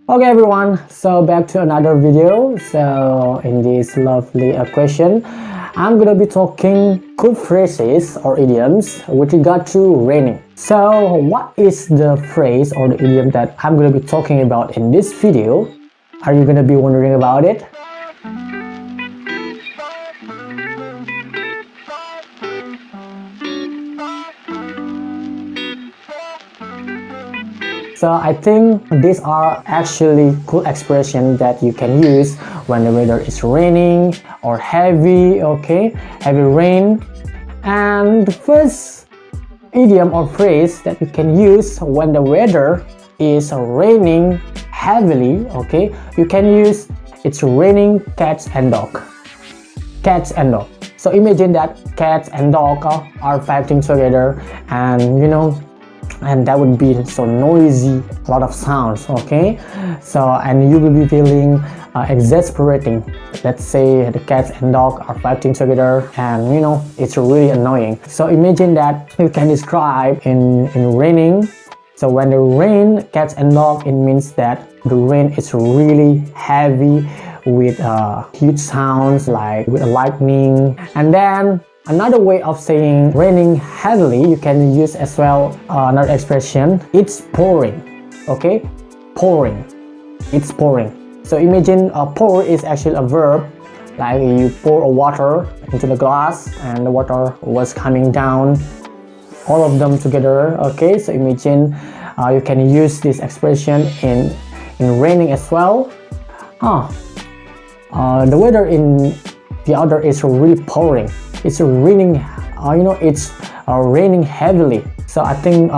Okay everyone, so back to another video. So in this lovely question, I'm gonna be talking cool phrases or idioms with regard to raining. So what is the phrase or the idiom that I'm gonna be talking about in this video? Are you gonna be wondering about it? So I think these are actually cool expressions that you can use when the weather is raining or heavy, heavy rain. And the first idiom or phrase that you can use when the weather is raining heavily, you can use it's raining cats and dog. Cats and dog. So imagine that cats and dog are fighting together, and that would be so noisy, a lot of sounds, and you will be feeling exasperating. Let's say the cats and dog are fighting together, and it's really annoying. So imagine that you can describe in raining. So when the rain cats and dog, it means that the rain is really heavy with huge sounds like with lightning. And then another way of saying raining heavily, you can use as well another expression. It's pouring. Pouring. It's pouring. So imagine pour is actually a verb, like you pour water into the glass and the water was coming down, all of them together. So imagine you can use this expression in raining as well. The weather in the other is really pouring. It's raining, it's raining heavily. So I think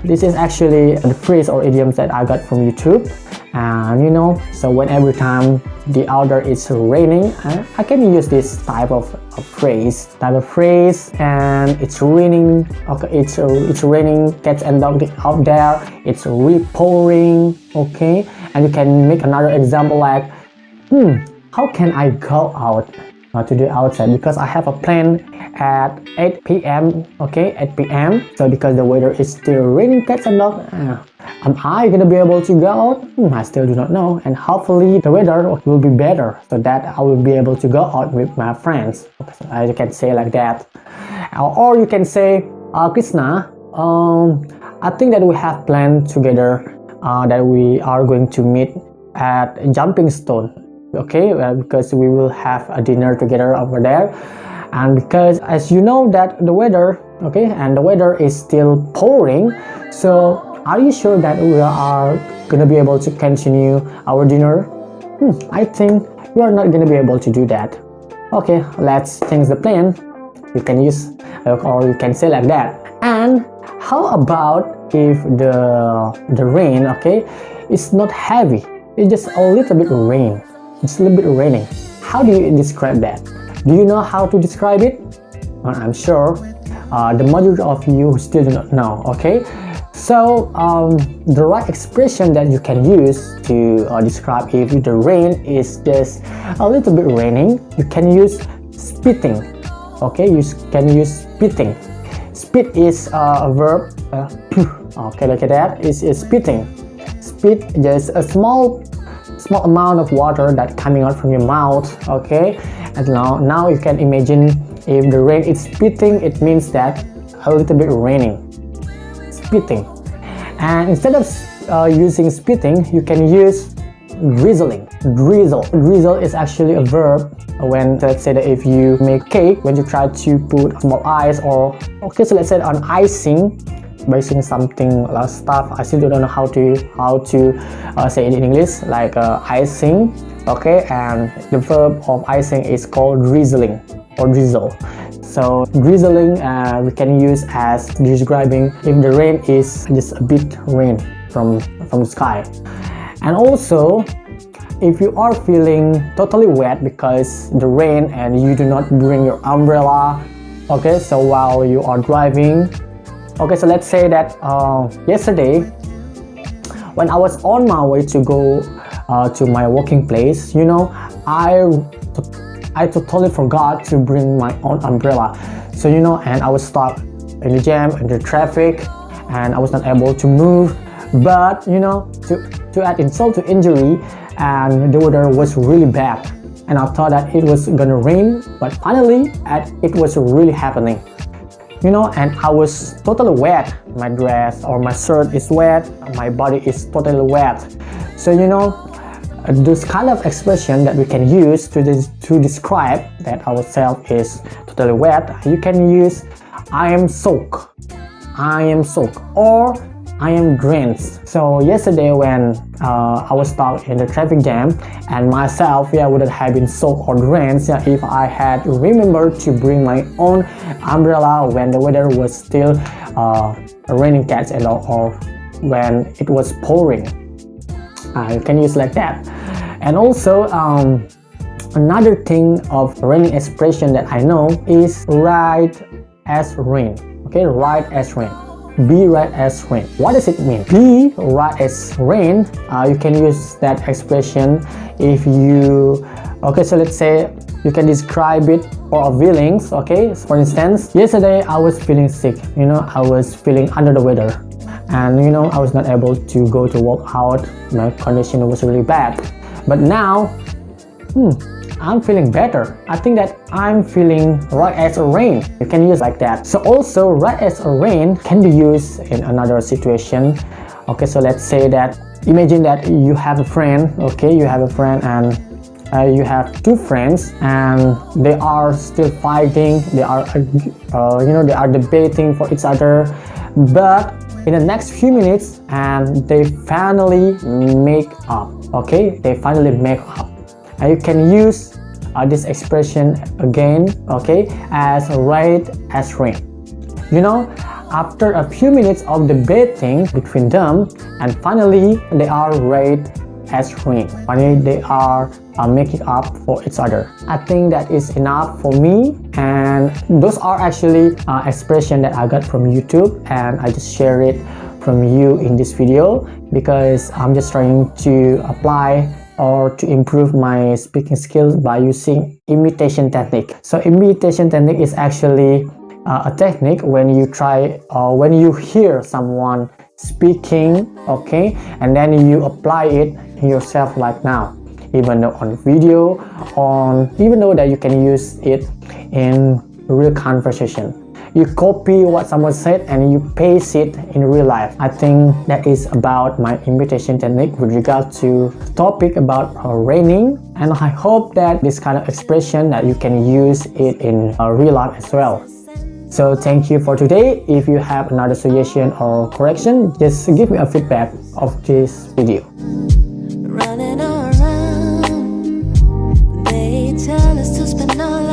this is actually the phrase or idioms that I got from YouTube. And so when every time the other is raining, I can use this type of phrase. And it's raining. It's raining cats and dogs out there. It's really pouring. And you can make another example like, how can I go out to the outside, because I have a plan at 8 p.m. 8 p.m. So because the weather is still raining cats and dogs, am I gonna be able to go out? I still do not know, and hopefully the weather will be better so that I will be able to go out with my friends. So I can say like that. Or you can say, Krishna, I think that we have planned together that we are going to meet at Jumping Stone. Because we will have a dinner together over there, and because as you know that the weather and the weather is still pouring, so are you sure that we are gonna be able to continue our dinner? I think we are not gonna be able to do that. Let's change the plan. You can use or you can say like that. And how about if the rain it's not heavy, it's just a little bit rain. It's a little bit raining. How do you describe that? Do you know how to describe it? Well, I'm sure the majority of you still do not know. So the right expression that you can use to describe if the rain is just a little bit raining, you can use spitting. You can use spitting. Spit is a verb. Look at that. It's spitting. Spit just a small amount of water that coming out from your mouth. And now you can imagine if the rain is spitting, it means that a little bit raining. Spitting. And instead of using spitting, you can use drizzling. Drizzle is actually a verb when, let's say that if you make cake, when you try to put small ice or so let's say on icing, basing something stuff. I still don't know how to say it in English, like icing. And the verb of icing is called drizzling or drizzle. So drizzling we can use as describing if the rain is just a bit rain from the sky. And also if you are feeling totally wet because the rain and you do not bring your umbrella, so while you are driving, so let's say that yesterday when I was on my way to go to my working place, I totally forgot to bring my own umbrella. So and I was stuck in the jam, in the traffic, and I was not able to move. But to add insult to injury, and the weather was really bad. And I thought that it was gonna rain, but finally, it was really happening. You know, and I was totally wet. My dress or my shirt is wet, my body is totally wet. So you know, this kind of expression that we can use to describe that ourselves is totally wet, you can use I am soaked, or I am drenched. So yesterday when I was stuck in the traffic jam, and myself wouldn't have been soaked or drenched if I had remembered to bring my own umbrella when the weather was still raining cats and all, or when it was pouring. You can use like that. And also another thing of raining expression that I know is right as rain. Okay, right as rain. Be right as rain. What does it mean? Be right as rain. You can use that expression if you, okay, so let's say you can describe it for our feelings. Okay, for instance, yesterday I was feeling sick. You know, I was feeling under the weather, and you know, I was not able to go to work out. My condition was really bad. But now, I'm feeling better. I think that I'm feeling right as a rain. You can use like that. So also, right as a rain can be used in another situation. Okay, so let's say that, imagine that you have a friend. Okay, you have a friend and you have two friends, and they are still fighting. They are, you know, they are debating for each other. But in the next few minutes, and they finally make up. Okay, they finally make up. And you can use this expression again, okay, as right as rain. You know, after a few minutes of debating between them, and finally they are right as rain. Finally they are making up for each other. I think that is enough for me, and those are actually expression that I got from YouTube, and I just share it from you in this video because I'm just trying to apply or to improve my speaking skills by using imitation technique. So imitation technique is actually a technique when you try or when you hear someone speaking, okay, and then you apply it yourself like now, even though on video, even though that you can use it in real conversation. You copy what someone said and you paste it in real life. I think that is about my imitation technique with regard to topic about raining, and I hope that this kind of expression that you can use it in real life as well. So thank you for today. If you have another suggestion or correction, just give me a feedback of this video. Running around, they tell us to spend our life